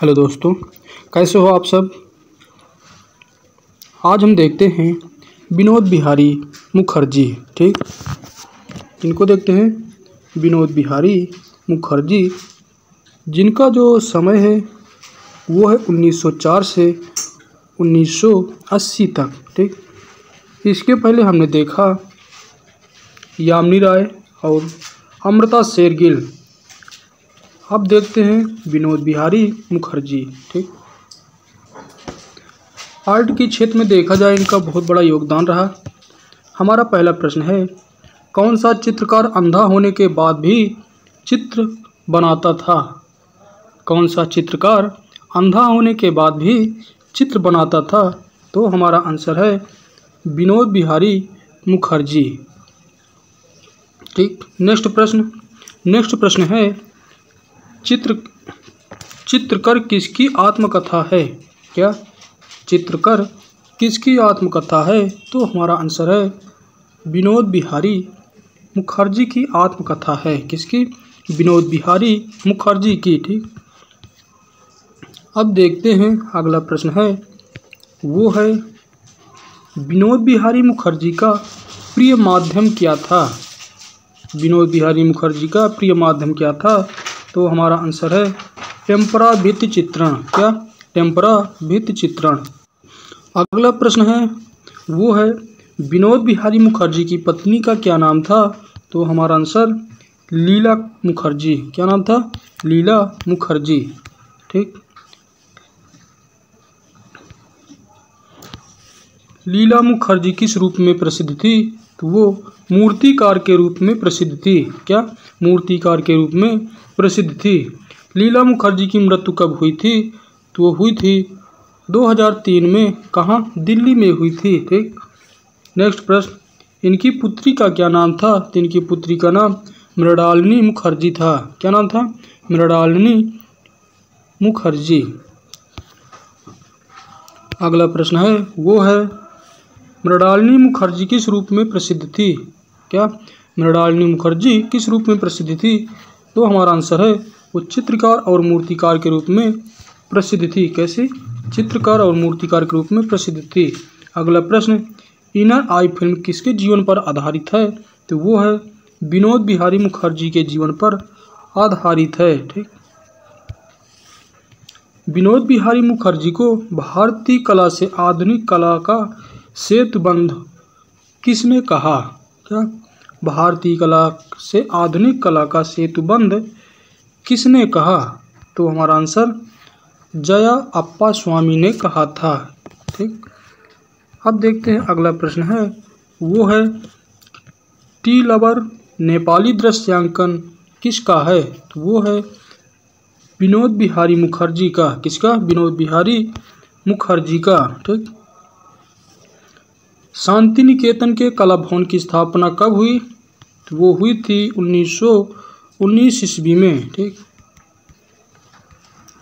Hello दोस्तों, कैसे हो आप सब। आज हम देखते हैं विनोद बिहारी मुखर्जी। ठीक, इनको देखते हैं विनोद बिहारी मुखर्जी, जिनका जो समय है वो है 1904 से 1980 तक। ठीक, इसके पहले हमने देखा यामिनी राय और अमृता शेरगिल। अब देखते हैं विनोद बिहारी मुखर्जी। ठीक, आर्ट के क्षेत्र में देखा जाए इनका बहुत बड़ा योगदान रहा। हमारा पहला प्रश्न है, कौन सा चित्रकार अंधा होने के बाद भी चित्र बनाता था। कौन सा चित्रकार अंधा होने के बाद भी चित्र बनाता था। तो हमारा आंसर है विनोद बिहारी मुखर्जी। ठीक, नेक्स्ट प्रश्न है, चित्रकर किसकी आत्मकथा है। क्या चित्रकर किसकी आत्मकथा है। तो हमारा आंसर है विनोद बिहारी मुखर्जी की आत्मकथा है। किसकी? विनोद बिहारी मुखर्जी की। ठीक, अब देखते हैं अगला प्रश्न है, वो है विनोद बिहारी मुखर्जी का प्रिय माध्यम क्या था। विनोद बिहारी मुखर्जी का प्रिय माध्यम क्या था। तो हमारा आंसर है टेम्परा भित्ति चित्रण। क्या? टेम्परा भित्ति चित्रण। अगला प्रश्न है, वो है विनोद बिहारी मुखर्जी की पत्नी का क्या नाम था। तो हमारा आंसर लीला मुखर्जी। क्या नाम था? लीला मुखर्जी। ठीक, लीला मुखर्जी किस रूप में प्रसिद्ध थी। तो वो मूर्तिकार के रूप में प्रसिद्ध थी। क्या? मूर्तिकार के रूप में प्रसिद्ध थी। लीला मुखर्जी की मृत्यु कब हुई थी। तो वो हुई थी 2003 में। कहाँ? दिल्ली में हुई थी। ठीक, नेक्स्ट प्रश्न, इनकी पुत्री का क्या नाम था। तो इनकी पुत्री का नाम मृणालिनी मुखर्जी था। क्या नाम था? मृणालिनी मुखर्जी। अगला प्रश्न है, वो है मृणालिनी मुखर्जी किस रूप में प्रसिद्ध थी। क्या? मृणालिनी मुखर्जी किस रूप में प्रसिद्ध थी। तो हमारा आंसर है वो चित्रकार और मूर्तिकार के रूप में प्रसिद्ध थी। कैसे? चित्रकार और मूर्तिकार के रूप में प्रसिद्ध थी। अगला प्रश्न, इनर आई फिल्म किसके जीवन पर आधारित है। तो वो है विनोद बिहारी मुखर्जी के जीवन पर आधारित है। ठीक, विनोद बिहारी मुखर्जी को भारतीय कला से आधुनिक कला का सेतुबंध किसने कहा। क्या? भारतीय कला से आधुनिक कला का सेतुबंध किसने कहा। तो हमारा आंसर जया अप्पा स्वामी ने कहा था। ठीक, अब देखते हैं अगला प्रश्न है, वो है टी लवर नेपाली दृश्यांकन किसका है। तो वो है विनोद बिहारी मुखर्जी का। किसका? विनोद बिहारी मुखर्जी का। ठीक, शांति निकेतन के कला भवन की स्थापना कब हुई। तो वो हुई थी 1919 ईस्वी में। ठीक,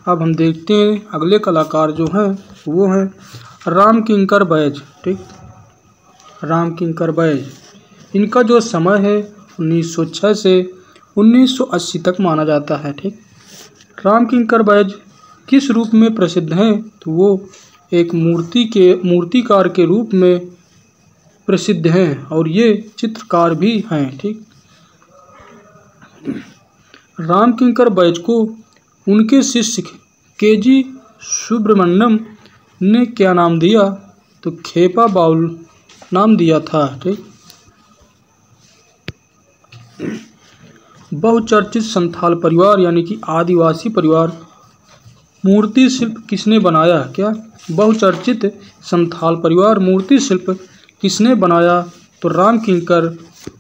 अब हम देखते हैं अगले कलाकार जो हैं वो हैं रामकिंकर बैज। ठीक, रामकिंकर बैज, इनका जो समय है 1906 से 1980 तक माना जाता है। ठीक, रामकिंकर बैज किस रूप में प्रसिद्ध हैं। तो वो एक मूर्तिकार के रूप में प्रसिद्ध हैं और ये चित्रकार भी हैं। ठीक, रामकिंकर बैज को उनके शिष्य केजी सुब्रमण्यम ने क्या नाम दिया। तो खेपा बाउल नाम दिया था। ठीक, बहुचर्चित संथाल परिवार यानी कि आदिवासी परिवार मूर्ति शिल्प किसने बनाया। क्या? बहुचर्चित संथाल परिवार मूर्ति शिल्प किसने बनाया। तो रामकिंकर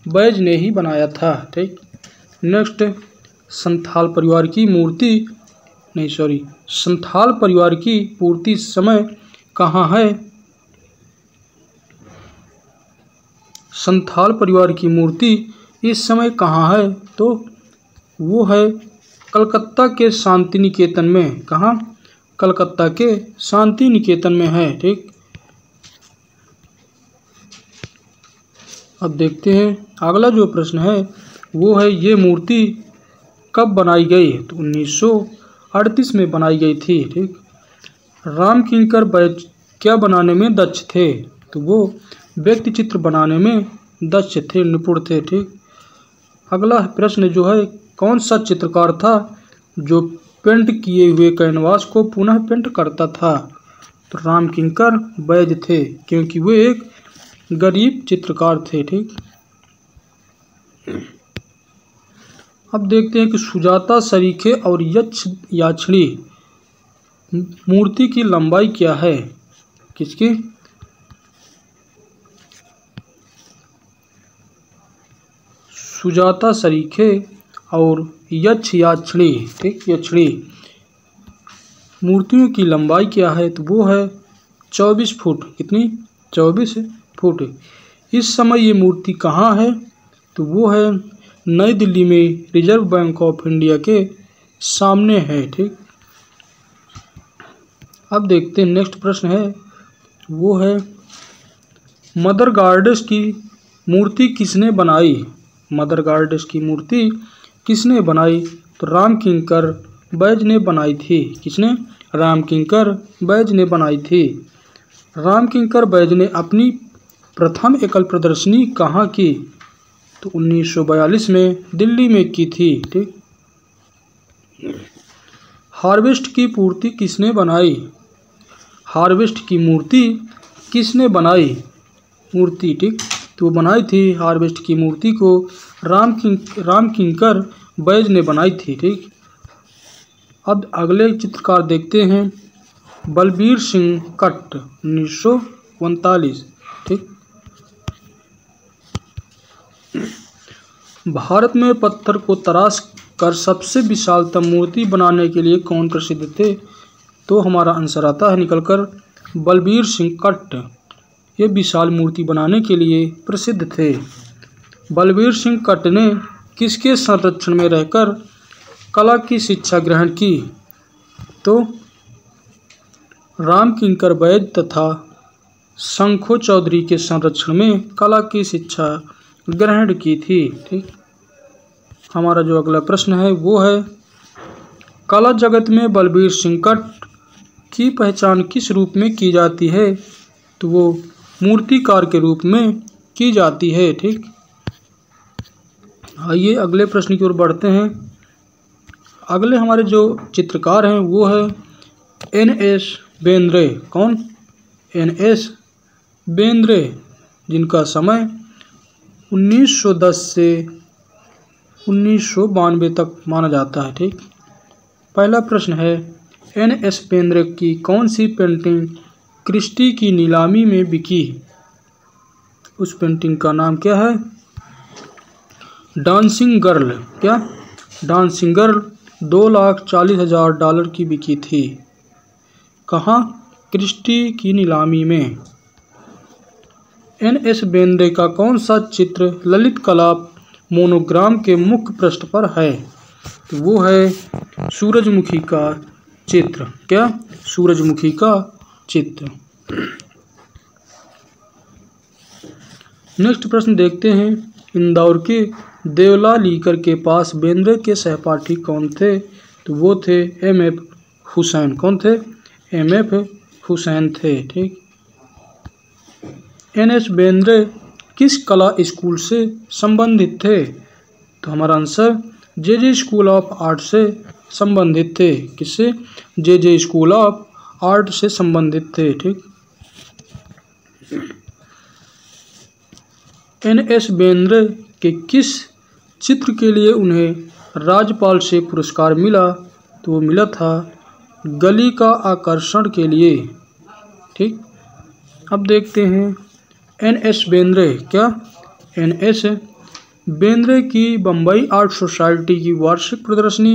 बैज ने ही बनाया था। ठीक, नेक्स्ट, संथाल परिवार की पूर्ति समय कहाँ है। संथाल परिवार की मूर्ति इस समय कहाँ है। तो वो है कलकत्ता के शांति निकेतन में। कहाँ? कलकत्ता के शांति निकेतन में है। ठीक, अब देखते हैं अगला जो प्रश्न है, वो है ये मूर्ति कब बनाई गई। तो 1938 में बनाई गई थी। ठीक, राम किंकर बैज क्या बनाने में दक्ष थे? तो वो व्यक्ति चित्र बनाने में दक्ष थे, निपुण थे। ठीक, अगला प्रश्न जो है, कौन सा चित्रकार था जो पेंट किए हुए कैनवास को पुनः पेंट करता था? तो राम किंकर बैज थे, क्योंकि वे एक गरीब चित्रकार थे। ठीक, अब देखते हैं कि सुजाता सरीखे और यक्ष याक्षिणी मूर्ति की लंबाई क्या है? किसकी? सुजाता सरीखे और यक्ष याक्षिणी, ठीक, याक्षिणी मूर्तियों की लंबाई क्या है? तो वो है 24 फुट। कितनी? 24 फुट। इस समय ये मूर्ति कहाँ है? तो वो है नई दिल्ली में रिजर्व बैंक ऑफ इंडिया के सामने है। ठीक, अब देखते हैं नेक्स्ट प्रश्न है, वो है मदर गॉडेस की मूर्ति किसने बनाई? मदर गॉडेस की मूर्ति किसने बनाई? तो राम किंकर बैज ने बनाई थी। किसने? राम किंकर बैज ने बनाई थी। राम किंकर बैज ने अपनी प्रथम एकल प्रदर्शनी कहाँ की? तो 1942 में दिल्ली में की थी। ठीक, हार्वेस्ट की मूर्ति किसने बनाई? हार्वेस्ट की मूर्ति किसने बनाई? मूर्ति, ठीक, तो बनाई थी हार्वेस्ट की मूर्ति को राम किंकर बैज ने बनाई थी। ठीक, अब अगले चित्रकार देखते हैं, बलबीर सिंह कट्ट 1939। ठीक, भारत में पत्थर को तराश कर सबसे विशालतम मूर्ति बनाने के लिए कौन प्रसिद्ध थे? तो हमारा आंसर आता है निकलकर बलबीर सिंह कट्ट। ये विशाल मूर्ति बनाने के लिए प्रसिद्ध थे। बलबीर सिंह कट्ट ने किसके संरक्षण में रहकर कला की शिक्षा ग्रहण की? तो राम किंकर बैज तथा शंखो चौधरी के संरक्षण में कला की शिक्षा ग्रहण की थी। ठीक, हमारा जो अगला प्रश्न है वो है, कला जगत में बलबीर सिंह कट्ट की पहचान किस रूप में की जाती है? तो वो मूर्तिकार के रूप में की जाती है। ठीक, आइए अगले प्रश्न की ओर बढ़ते हैं। अगले हमारे जो चित्रकार हैं वो है NS बेंद्रे। कौन? NS बेंद्रे, जिनका समय 1910 से 1992 तक माना जाता है। ठीक, पहला प्रश्न है, NS बेंद्रे की कौन सी पेंटिंग क्रिस्टी की नीलामी में बिकी? उस पेंटिंग का नाम क्या है? Dancing girl. क्या? डांसिंग गर्ल $2,40,000 की बिकी थी। कहाँ? क्रिस्टी की नीलामी में। NS बेंद्रे का कौन सा चित्र ललित कला मोनोग्राम के मुख्य पृष्ठ पर है? तो वो है सूरजमुखी का चित्र। क्या? सूरजमुखी का चित्र। नेक्स्ट प्रश्न देखते हैं, इंदौर के देवला लीकर के पास बेंद्रे के सहपाठी कौन थे? तो वो थे MF हुसैन। कौन थे? MF हुसैन थे। ठीक, NS बेंद्रे किस कला स्कूल से संबंधित थे? तो हमारा answer JJ school of art से संबंधित थे। किससे? JJ स्कूल ऑफ आर्ट से संबंधित थे। ठीक, NS बेंद्रे के किस चित्र के लिए उन्हें राज्यपाल से पुरस्कार मिला? तो वो मिला था गली का आकर्षण के लिए। ठीक, अब देखते हैं NS बेंद्रे। क्या? NS बेंद्रे की बम्बई आर्ट सोसाइटी की वार्षिक प्रदर्शनी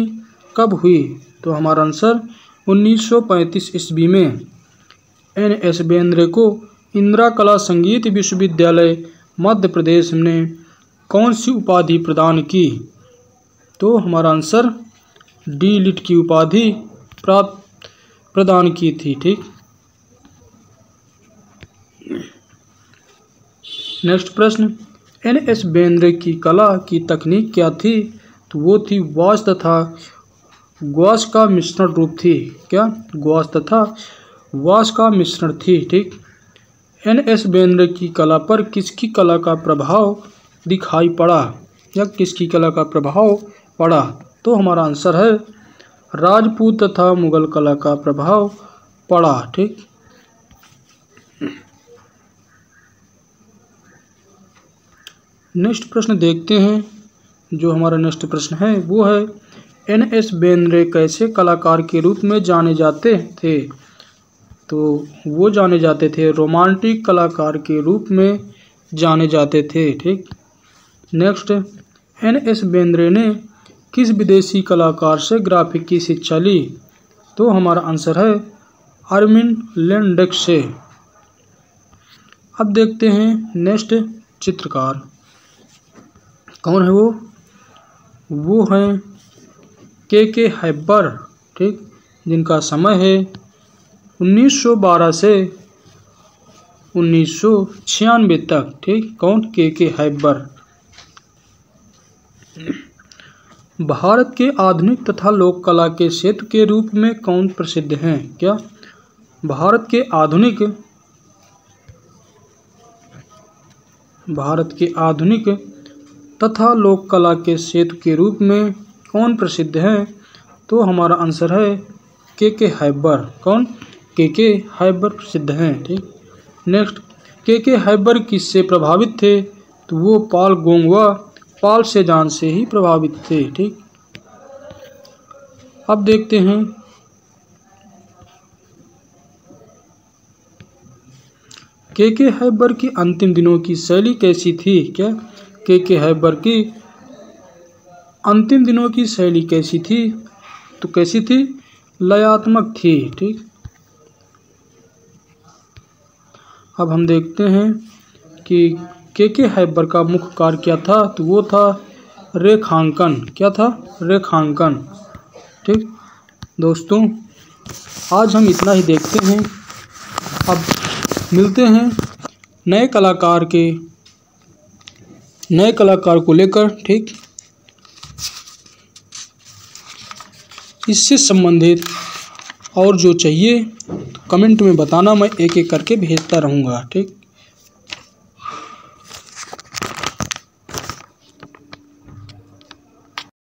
कब हुई? तो हमारा आंसर 1935 ईस्वी में। NS बेंद्रे को इंदिरा कला संगीत विश्वविद्यालय मध्य प्रदेश ने कौन सी उपाधि प्रदान की? तो हमारा आंसर D लिट की उपाधि प्रदान की थी। ठीक, नेक्स्ट प्रश्न, NS बेंद्रे की कला की तकनीक क्या थी? तो वो थी वॉश तथा वाश का मिश्रण रूप थी। क्या? वाश तथा वाश का मिश्रण थी। ठीक। एन.एस. बेंद्रे की कला पर किसकी कला का प्रभाव दिखाई पड़ा, या किसकी कला का प्रभाव पड़ा? तो हमारा आंसर है राजपूत तथा मुगल कला का प्रभाव पड़ा। ठीक। नेक्स्ट प्रश्न देखते हैं। जो हमारा नेक्स्ट प्रश्न है वो है एन.एस. बेंद्रे कैसे कलाकार के रूप में जाने जाते थे? तो वो जाने जाते थे रोमांटिक कलाकार के रूप में जाने जाते थे। ठीक। Next, NS. बेंद्रे ने किस विदेशी कलाकार से ग्राफिक की शिक्षा ली? तो हमारा आंसर है अर्विन लेंडेक से। अब देखते हैं नेक्स्ट चित्रकार कौन है वो हैं के हैबर। ठीक। जिनका समय है 1912 से 1996 तक। ठीक। कौन? के हैबर। भारत के आधुनिक तथा लोक कला के क्षेत्र के रूप में कौन प्रसिद्ध हैं? क्या? भारत के आधुनिक तथा लोक कला के क्षेत्र के रूप में कौन प्रसिद्ध हैं? तो हमारा आंसर है के हैबर। कौन? के हैबर प्रसिद्ध हैं। ठीक। नेक्स्ट, के हैबर किससे प्रभावित थे? तो वो पाल गोंग व पाल सेजान से ही प्रभावित थे। ठीक। अब देखते हैं के हैबर की अंतिम दिनों की शैली कैसी थी? क्या? के हैबर की अंतिम दिनों की शैली कैसी थी? तो कैसी थी? लयात्मक थी। ठीक। अब हम देखते हैं कि के हैबर का मुख्य कार्य क्या था? तो वो था रेखांकन। क्या था? रेखांकन। ठीक। दोस्तों, आज हम इतना ही देखते हैं। अब मिलते हैं नए कलाकार को लेकर। ठीक। इससे संबंधित और जो चाहिए तो कमेंट में बताना, मैं एक एक करके भेजता रहूँगा। ठीक।